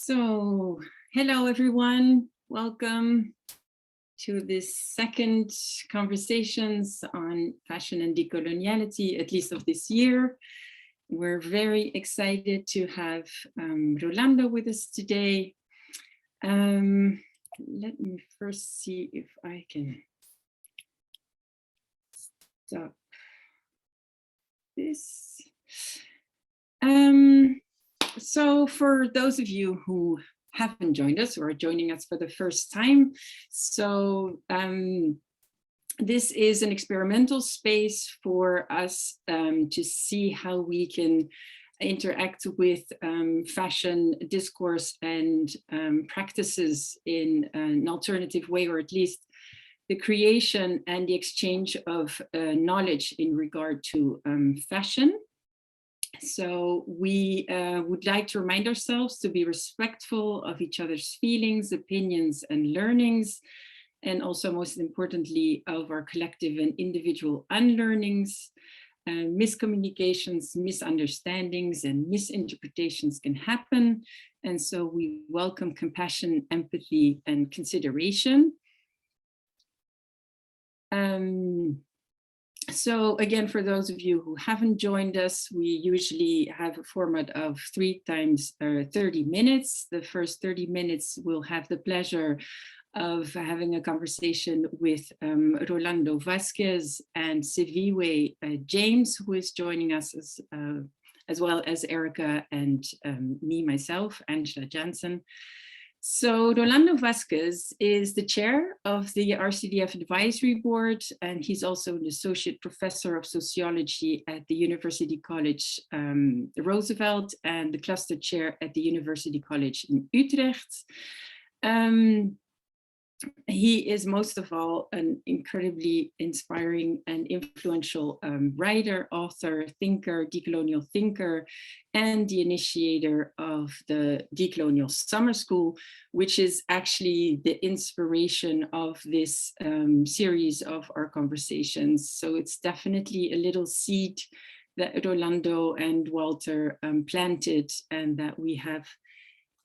So, hello everyone. Welcome to this second conversations on fashion and decoloniality, at least of this year. We're very excited to have Rolando with us today. Let me first see if I can stop this. So for those of you who haven't joined us or are joining us for the first time, so this is an experimental space for us to see how we can interact with fashion discourse and practices in an alternative way, or at least the creation and the exchange of knowledge in regard to fashion. So we would like to remind ourselves to be respectful of each other's feelings, opinions, and learnings, and also most importantly of our collective and individual unlearnings. Miscommunications, misunderstandings, and misinterpretations can happen. And so we welcome compassion, empathy, and consideration. So again, for those of you who haven't joined us, we usually have a format of 3 times 30 minutes. The first 30 minutes we'll have the pleasure of having a conversation with Rolando Vazquez and Siviwe James, who is joining us as well as Erica and me, myself, Angela Jansen. So Rolando Vazquez is the chair of the RCDF Advisory Board, and he's also an associate professor of sociology at the University College Roosevelt and the cluster chair at the University College in Utrecht. He is most of all an incredibly inspiring and influential writer, author, thinker, decolonial thinker, and the initiator of the Decolonial Summer School, which is actually the inspiration of this series of our conversations. So it's definitely a little seed that Rolando and Walter planted and that we have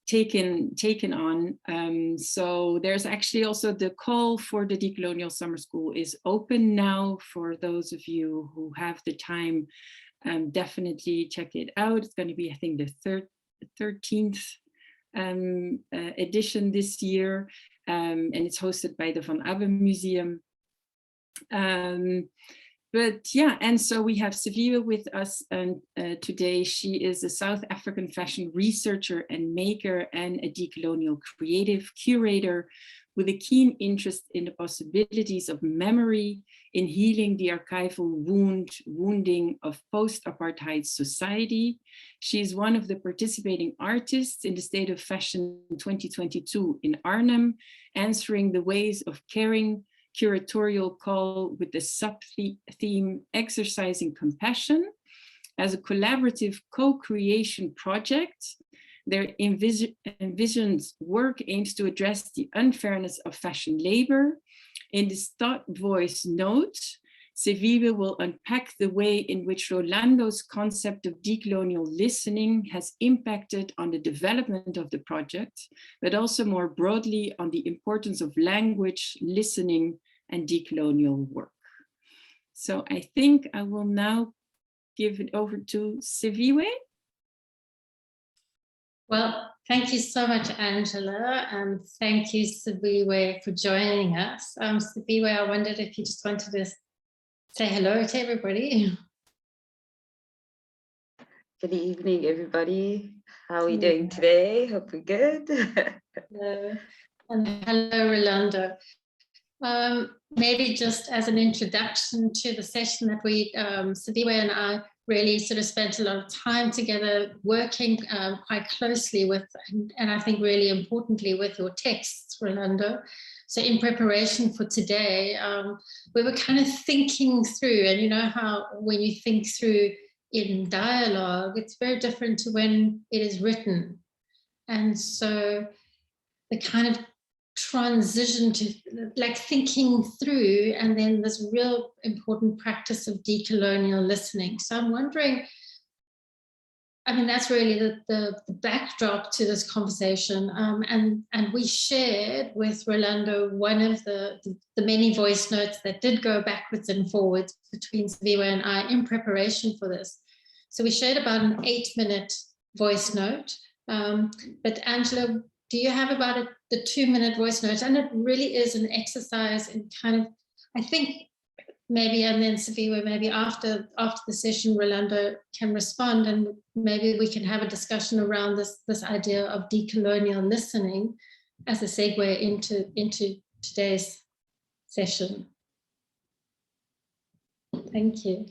taken on. So there's actually also the call for the Decolonial Summer School is open now for those of you who have the time. Definitely check it out. It's going to be, I think, the 13th edition this year, and it's hosted by the Van Abbe Museum. But yeah, and so we have Siviwe with us today. She is a South African fashion researcher and maker and a decolonial creative curator with a keen interest in the possibilities of memory in healing the archival wounding of post-apartheid society. She is one of the participating artists in the State of Fashion 2022 in Arnhem, answering the ways of caring curatorial call with the sub-theme exercising compassion as a collaborative co-creation project. Their envisioned work aims to address the unfairness of fashion labor. In this thought voice note, Siviwe will unpack the way in which Rolando's concept of decolonial listening has impacted on the development of the project, but also more broadly on the importance of language, listening, and decolonial work. So I think I will now give it over to Siviwe. Well, thank you so much, Angela, and thank you, Siviwe, for joining us. Siviwe, I wondered if you just wanted to say hello to everybody. Good evening, everybody. How are we doing today? Hope we're good. Hello. And hello, Rolando. Maybe just as an introduction to the session that we, Siviwe and I really sort of spent a lot of time together working quite closely with, and I think really importantly with your texts, Rolando. So in preparation for today, we were kind of thinking through, and you know how when you think through in dialogue, it's very different to when it is written. And so the kind of transition to like thinking through, and then this real important practice of decolonial listening. So I'm wondering I mean, that's really the backdrop to this conversation. And we shared with Rolando one of the many voice notes that did go backwards and forwards between Siviwe and I in preparation for this. So we shared about an 8-minute voice note. But Angela, do you have about the 2-minute voice note? And it really is an exercise in kind of, I think, maybe, and then Siviwe, maybe after the session, Rolando can respond, and maybe we can have a discussion around this idea of decolonial listening as a segue into today's session. Thank you.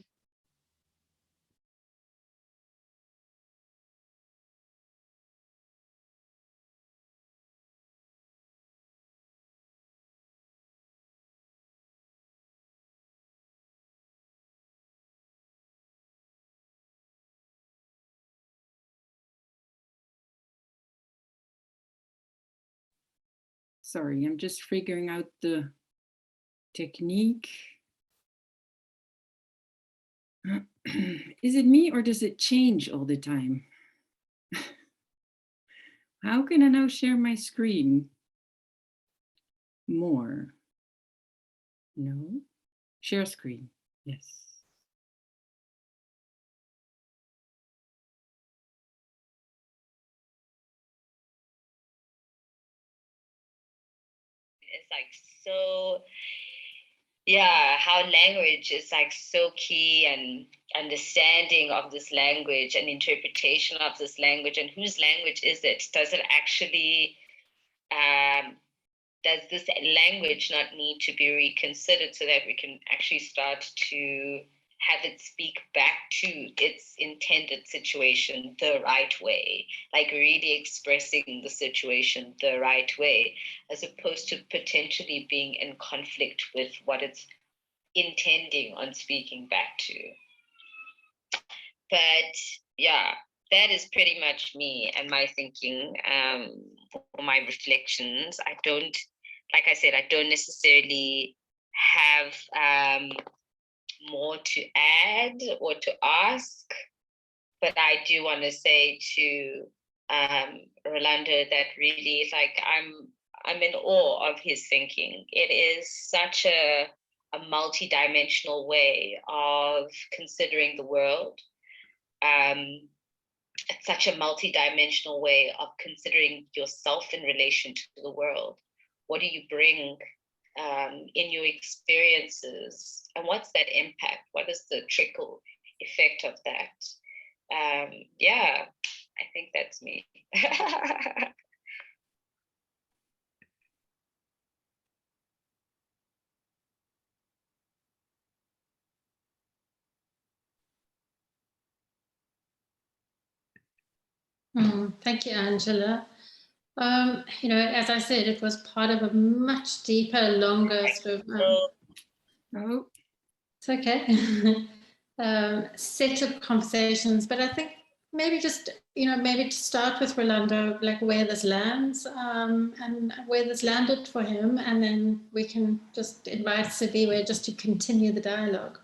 Sorry, I'm just figuring out the technique. Is it me or does it change all the time? How can I now share my screen more? No, share screen, yes. It's like so, yeah, how language is like so key, and understanding of this language and interpretation of this language, and whose language is it? Does it actually, does this language not need to be reconsidered so that we can actually start to have it speak back to its intended situation the right way, like really expressing the situation the right way, as opposed to potentially being in conflict with what it's intending on speaking back to. But yeah, that is pretty much me and my thinking, or my reflections. I don't, like I said, I don't necessarily have more to add or to ask, but I do want to say to Rolando that really, like, I'm in awe of his thinking. It is such a multi-dimensional way of considering the world. It's such a multi-dimensional way of considering yourself in relation to the world. What do you bring in your experiences, and what's that impact? What is the trickle effect of that? Yeah, I think that's me. Thank you, Angela. You know, as I said, it was part of a much deeper, longer sort of. Oh, it's okay. Set of conversations, but I think maybe just, you know, maybe to start with Rolando, like where this lands, and where this landed for him, and then we can just invite Siviwe just to continue the dialogue.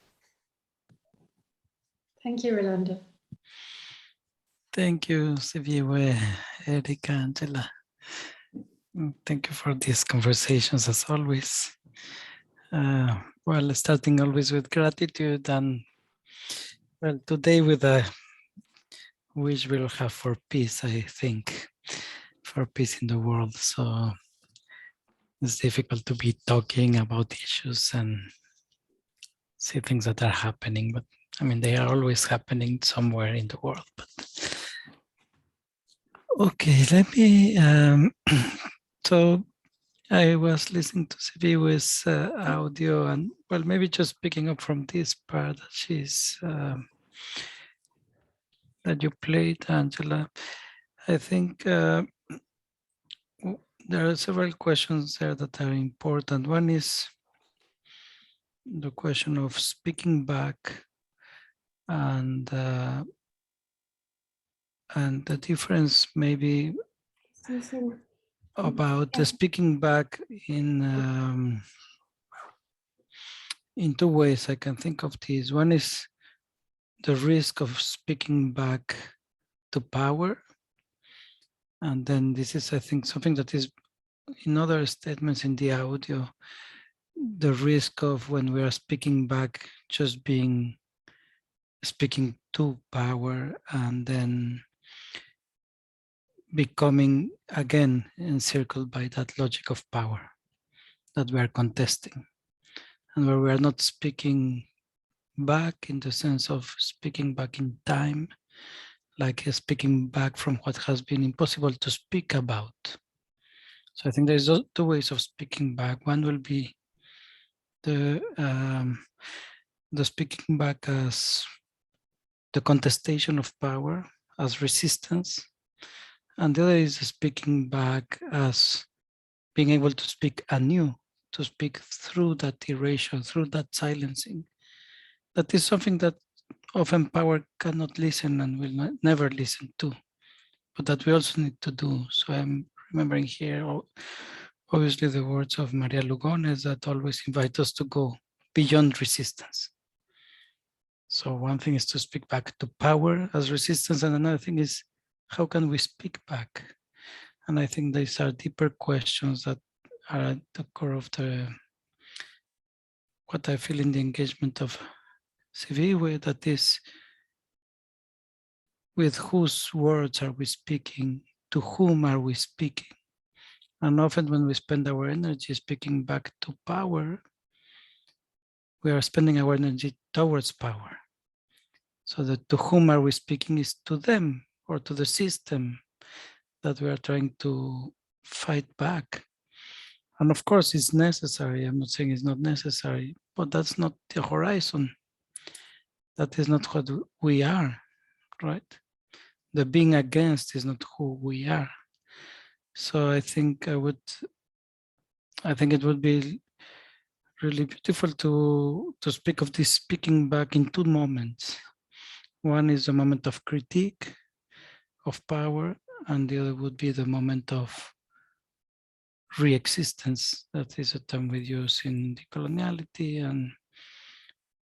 Thank you, Rolando. Thank you, Siviwe, Erika, Angela. Thank you for these conversations as always. Well, starting always with gratitude, and well, today with a wish we'll have for peace, I think, for peace in the world. So it's difficult to be talking about issues and see things that are happening, but I mean, they are always happening somewhere in the world. But okay, let me, so I was listening to Siviwe's audio, and well, maybe just picking up from this part that she's, that you played, Angela. I think there are several questions there that are important. One is the question of speaking back, and the difference maybe about the speaking back in two ways I can think of this. One is the risk of speaking back to power. And then this is, I think, something that is in other statements in the audio, the risk of when we are speaking back, just being speaking to power and then becoming again encircled by that logic of power that we are contesting, and where we are not speaking back in the sense of speaking back in time, like speaking back from what has been impossible to speak about. So I think there's two ways of speaking back. One will be the speaking back as the contestation of power, as resistance, and the other is speaking back as being able to speak anew, to speak through that erasure, through that silencing. That is something that often power cannot listen and will never listen to, but that we also need to do. So I'm remembering here, obviously, the words of Maria Lugones that always invite us to go beyond resistance. So one thing is to speak back to power as resistance, and another thing is how can we speak back? And I think these are deeper questions that are at the core of what I feel in the engagement of Siviwe, that is, with whose words are we speaking? To whom are we speaking? And often when we spend our energy speaking back to power, we are spending our energy towards power. So that to whom are we speaking is to them or to the system that we are trying to fight back. And of course, it's necessary. I'm not saying it's not necessary, but that's not the horizon. That is not what we are, right? The being against is not who we are. So I think it would be really beautiful to speak of this speaking back in two moments. One is the moment of critique of power, and the other would be the moment of re-existence. That is a term we use in decoloniality, and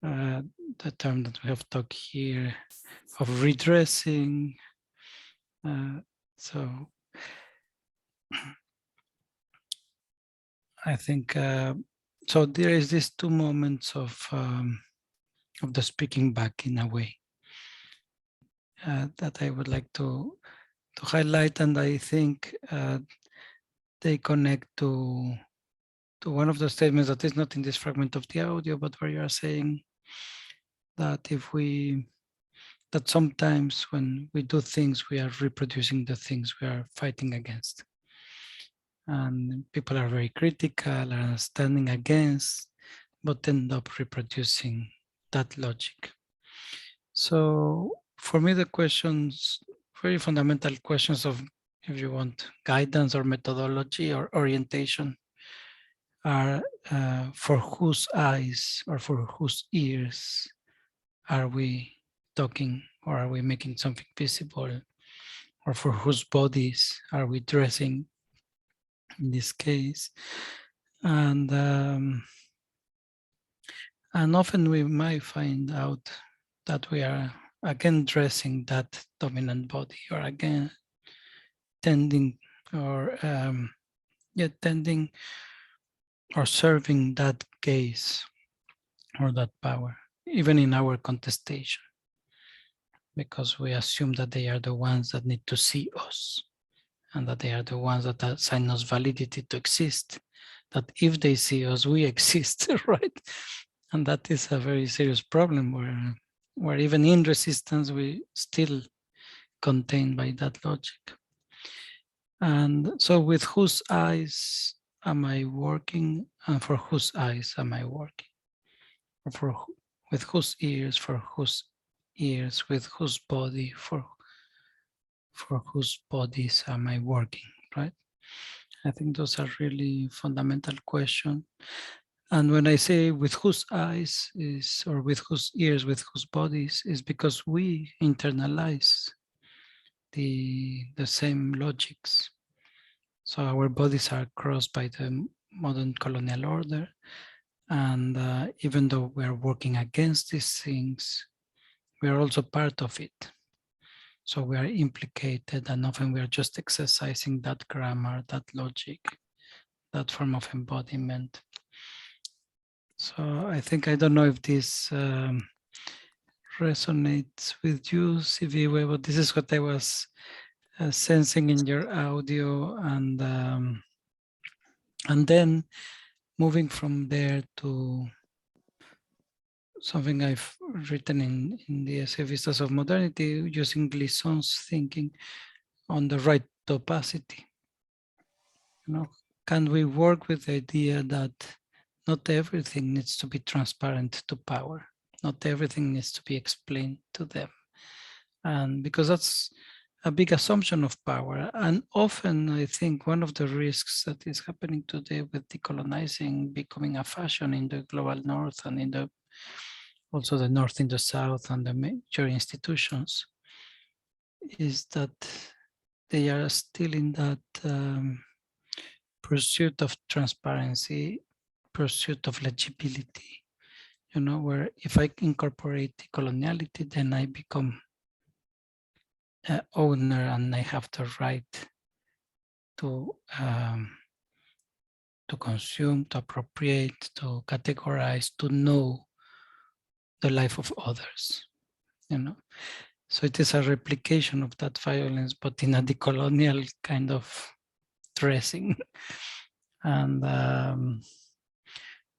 the term that we have talked here of redressing. So I think, so there is these two moments of the speaking back in a way that I would like to highlight, and I think they connect to one of the statements that is not in this fragment of the audio, but where you are saying that that sometimes when we do things, we are reproducing the things we are fighting against. And people are very critical and standing against, but end up reproducing that logic. So for me, the questions, very fundamental questions of, if you want, guidance or methodology or orientation are for whose eyes or for whose ears are we talking, or are we making something visible, or for whose bodies are we dressing in this case. And often we might find out that we are again dressing that dominant body, or again tending or tending or serving that gaze or that power, even in our contestation, because we assume that they are the ones that need to see us, and that they are the ones that assign us validity to exist, that if they see us, we exist, right? And that is a very serious problem where even in resistance, we still contained by that logic. And so with whose eyes am I working, and for whose eyes am I working? Or with whose ears, for whose ears, with whose body, for whose bodies am I working, right? I think those are really fundamental questions. And when I say with whose eyes is, or with whose ears, with whose bodies, is because we internalize the same logics. So our bodies are crossed by the modern colonial order. And even though we are working against these things, we are also part of it. So we are implicated, and often we are just exercising that grammar, that logic, that form of embodiment. So I think, I don't know if this resonates with you, Siviwe, but this is what I was sensing in your audio, and then moving from there to something I've written in the essay Vistas of Modernity, using Glisson's thinking on the right to opacity. You know, can we work with the idea that not everything needs to be transparent to power? Not everything needs to be explained to them. And because that's a big assumption of power. And often I think one of the risks that is happening today with decolonizing becoming a fashion in the global north and in the also the north in the south and the major institutions is that they are still in that pursuit of transparency, pursuit of legibility, you know, where if I incorporate decoloniality, then I become an owner and I have the right to consume, to appropriate, to categorize, to know the life of others, you know. So it is a replication of that violence, but in a decolonial kind of dressing. And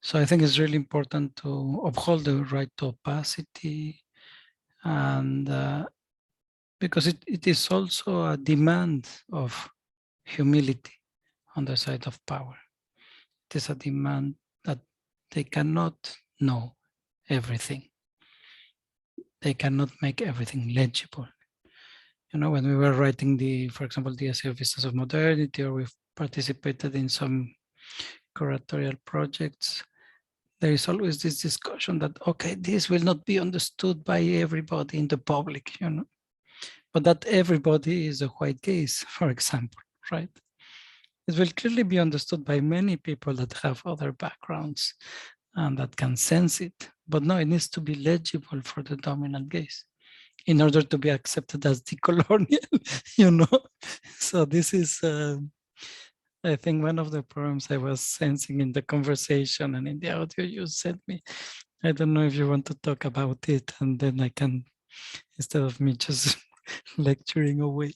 so I think it's really important to uphold the right to opacity, and because it is also a demand of humility on the side of power. It is a demand that they cannot know everything. They cannot make everything legible. You know, when we were writing for example, the essay of Vistas of Modernity, or we've participated in some curatorial projects, there is always this discussion that, okay, this will not be understood by everybody in the public, you know, but that everybody is a white gaze, for example, right? It will clearly be understood by many people that have other backgrounds and that can sense it, but no, it needs to be legible for the dominant gaze in order to be accepted as decolonial, you know? So this is, I think, one of the problems I was sensing in the conversation and in the audio you sent me. I don't know if you want to talk about it, and then I can, instead of me just lecturing away.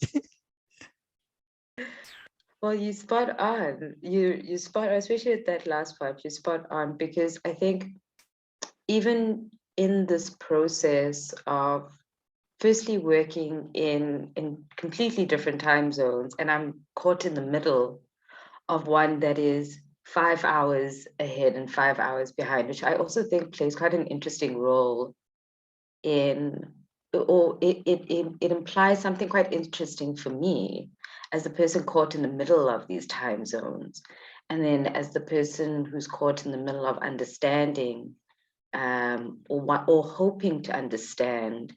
Well, you spot on. You spot, especially at that last part, you spot on, because I think even in this process of firstly working in completely different time zones, and I'm caught in the middle of one that is 5 hours ahead and 5 hours behind, which I also think plays quite an interesting role in, or it implies something quite interesting for me as the person caught in the middle of these time zones. And then as the person who's caught in the middle of understanding or hoping to understand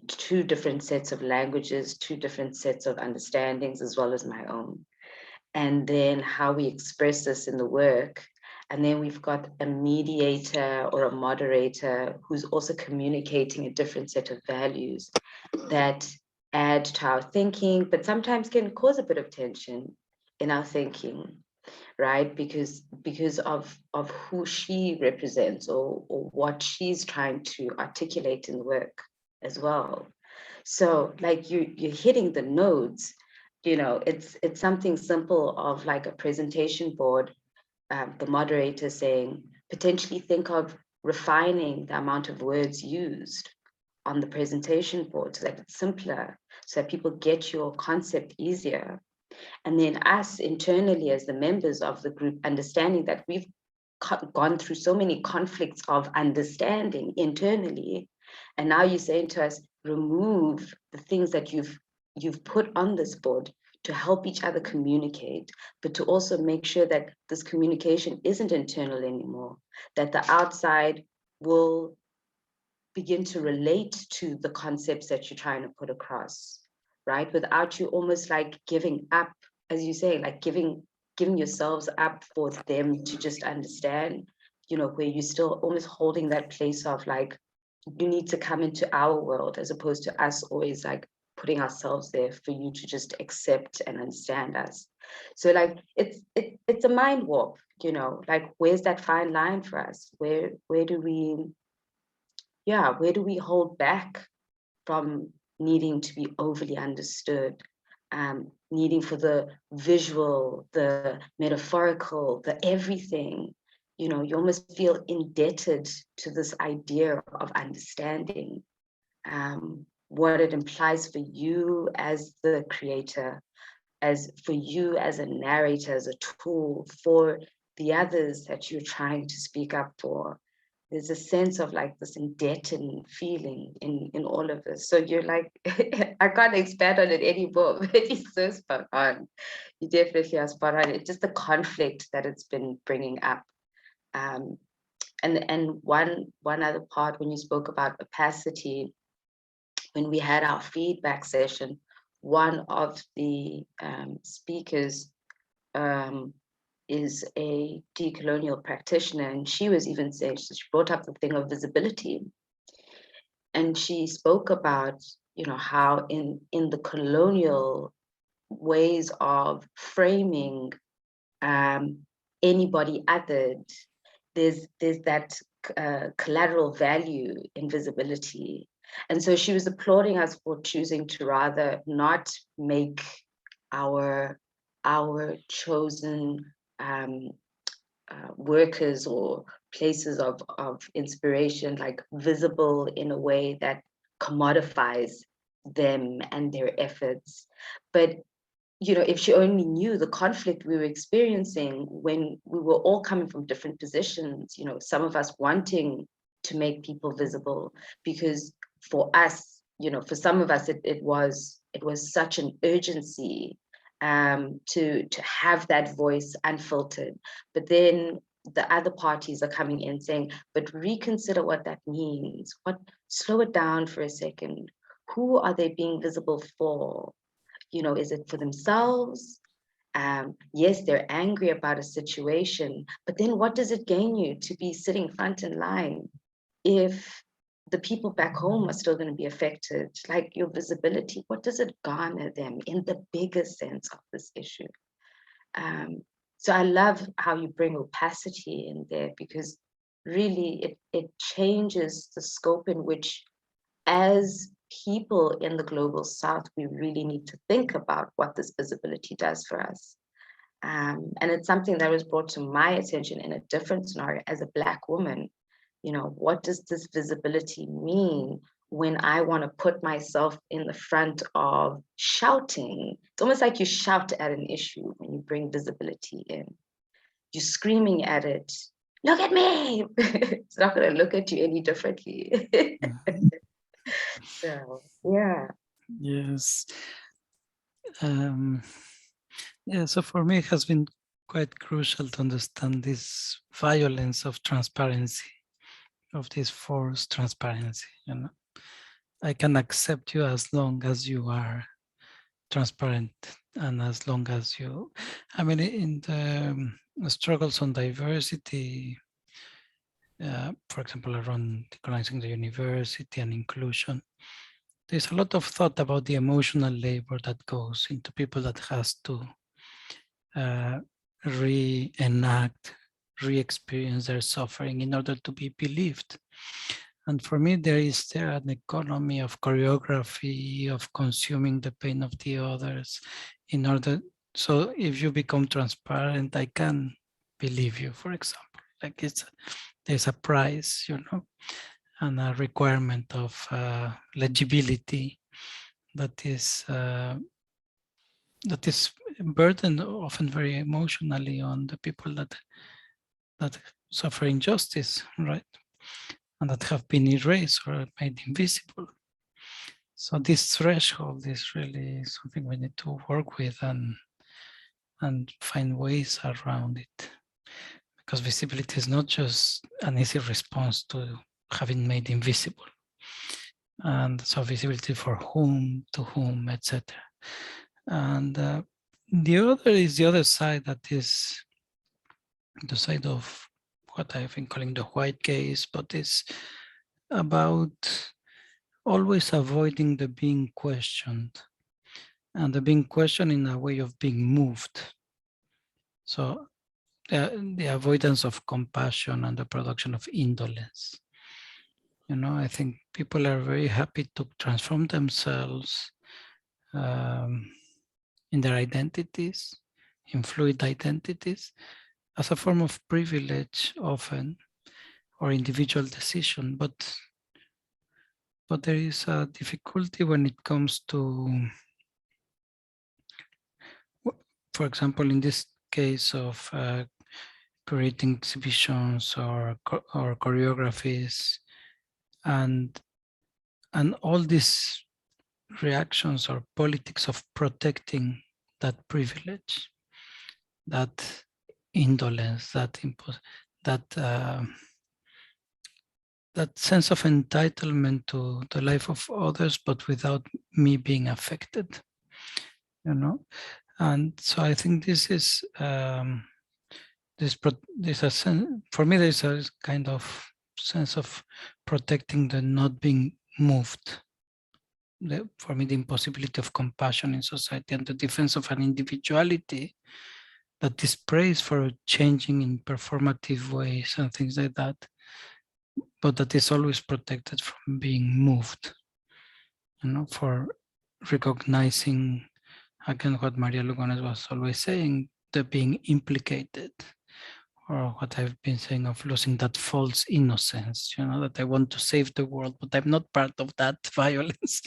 two different sets of languages, two different sets of understandings, as well as my own. And then how we express this in the work. And then we've got a mediator or a moderator who's also communicating a different set of values that add to our thinking, but sometimes can cause a bit of tension in our thinking, right? Because of who she represents or what she's trying to articulate in the work as well. So like you're hitting the nodes, you know, it's something simple of like a presentation board, the moderator saying, potentially think of refining the amount of words used on the presentation board so that it's simpler, so that people get your concept easier. And then us internally as the members of the group, understanding that we've gone through so many conflicts of understanding internally. And now you're saying to us, remove the things that you've put on this board to help each other communicate, but to also make sure that this communication isn't internal anymore, that the outside will begin to relate to the concepts that you're trying to put across, right? Without you almost like giving up, as you say, like giving yourselves up for them to just understand, you know, where you're still almost holding that place of like, you need to come into our world, as opposed to us always like putting ourselves there for you to just accept and understand us. So like it's a mind warp, you know, like where's that fine line for us? Where do we hold back from needing to be overly understood, needing for the visual, the metaphorical, the everything? You know, you almost feel indebted to this idea of understanding, what it implies for you as the creator, as for you as a narrator, as a tool for the others that you're trying to speak up for. There's a sense of like this indebted feeling in all of this. So you're like, I can't expand on it anymore, but it's so spot on. You definitely are spot on. It's just the conflict that it's been bringing up. And one other part, when you spoke about opacity, when we had our feedback session, one of the speakers is a decolonial practitioner, and she was even saying, she brought up the thing of visibility, and she spoke about, you know, how in the colonial ways of framing anybody othered, there's that collateral value in visibility. And so she was applauding us for choosing to rather not make our chosen workers or places of inspiration like visible in a way that commodifies them and their efforts. But you know, if she only knew the conflict we were experiencing when we were all coming from different positions, you know, some of us wanting to make people visible, because for us, you know, for some of us, it was such an urgency to have that voice unfiltered. But then the other parties are coming in saying, but reconsider what that means. Slow it down for a second. Who are they being visible for? You know, is it for themselves? Yes, they're angry about a situation, but then what does it gain you to be sitting front in line if the people back home are still going to be affected? Like your visibility, what does it garner them in the bigger sense of this issue? So I love how you bring opacity in there, because really it changes the scope in which, as people in the global south, we really need to think about what this visibility does for us. And it's something that was brought to my attention in a different scenario as a Black woman. You know, what does this visibility mean when I want to put myself in the front of shouting? It's almost like you shout at an issue when you bring visibility in. You're screaming at it, look at me. It's not going to look at you any differently. So, yeah. Yes. Yeah, so for me, it has been quite crucial to understand this violence of transparency, of this forced transparency. You know, I can accept you as long as you are transparent, and as long as you, I mean, in the struggles on diversity, for example, around decolonizing the university and inclusion, there's a lot of thought about the emotional labor that goes into people that has to reenact, re-experience their suffering in order to be believed. And for me, there is an economy of choreography, of consuming the pain of the others in order. So if you become transparent, I can believe you, for example. Like there's a price, you know, and a requirement of legibility that is burdened often very emotionally on the people that suffer injustice, right? And that have been erased or made invisible. So this threshold is really something we need to work with and find ways around it. Because visibility is not just an easy response to having made invisible. And so visibility for whom, to whom, etc. And the other is the other side, that is the side of what I've been calling the white gaze, but it's about always avoiding the being questioned, and the being questioned in a way of being moved. So the avoidance of compassion and the production of indolence. You know, I think people are very happy to transform themselves in their identities, in fluid identities, as a form of privilege often, or individual decision. But there is a difficulty when it comes to, for example, in this case of creating exhibitions or choreographies, and all these reactions or politics of protecting that privilege, that indolence, that that sense of entitlement to the life of others, but without me being affected, you know. And so I think this is there's a sense, for me, there's a kind of sense of protecting the not being moved. For me, the impossibility of compassion in society and the defense of an individuality that is praised for changing in performative ways and things like that, but that is always protected from being moved, you know, for recognizing, again, what Maria Lugones was always saying, the being implicated, or what I've been saying of losing that false innocence, you know, that I want to save the world, but I'm not part of that violence,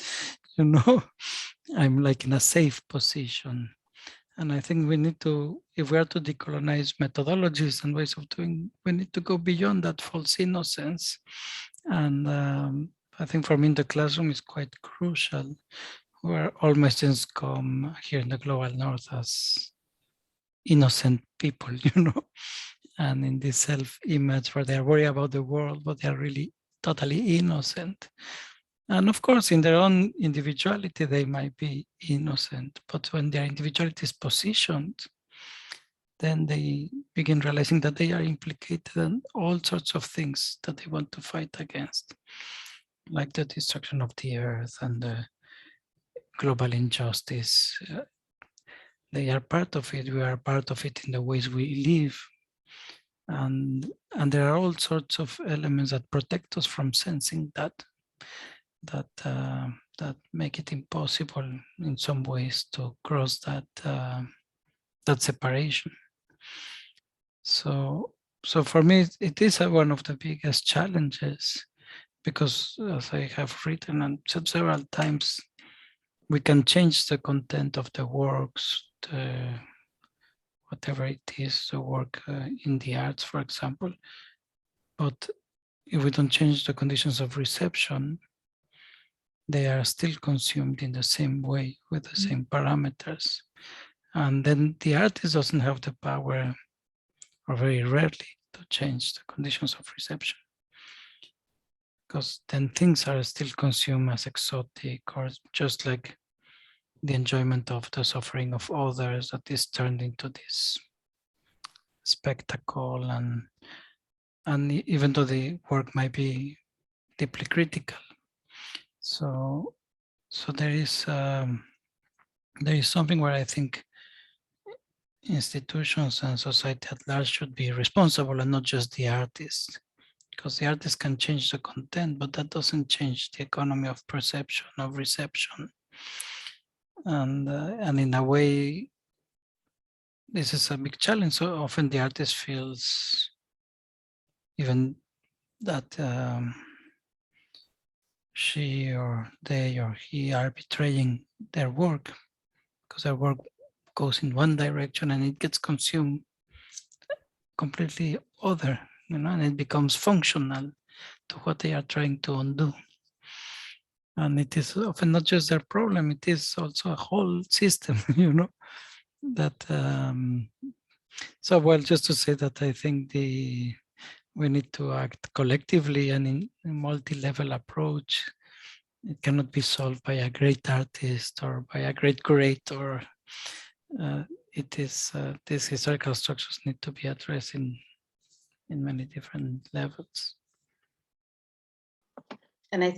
you know, I'm like in a safe position. And I think we need to, if we are to decolonize methodologies and ways of doing, we need to go beyond that false innocence. And I think for me in the classroom is quite crucial, where all my students come here in the Global North as innocent people, you know, and in this self-image where they're worried about the world, but they're really totally innocent. And of course, in their own individuality, they might be innocent, but when their individuality is positioned, then they begin realizing that they are implicated in all sorts of things that they want to fight against, like the destruction of the earth and the global injustice. They are part of it. We are part of it in the ways we live. And there are all sorts of elements that protect us from sensing that make it impossible in some ways to cross that separation. So for me, it is one of the biggest challenges, because as I have written and said several times, we can change the content of the works, whatever it is, the work in the arts, for example. But if we don't change the conditions of reception, they are still consumed in the same way with the same parameters. And then the artist doesn't have the power, or very rarely, to change the conditions of reception, because then things are still consumed as exotic, or just like the enjoyment of the suffering of others that is turned into this spectacle. And even though the work might be deeply critical, so there is something where I think institutions and society at large should be responsible, and not just the artist, because the artist can change the content, but that doesn't change the economy of perception, of reception. And in a way, this is a big challenge. So often the artist feels even that she or they or he are betraying their work, because their work goes in one direction and it gets consumed completely other, you know, and it becomes functional to what they are trying to undo. And it is often not just their problem, it is also a whole system, you know, that so, well, just to say that I think we need to act collectively and in a multi-level approach. It cannot be solved by a great artist or by a great curator. It is these historical structures need to be addressed in many different levels. And I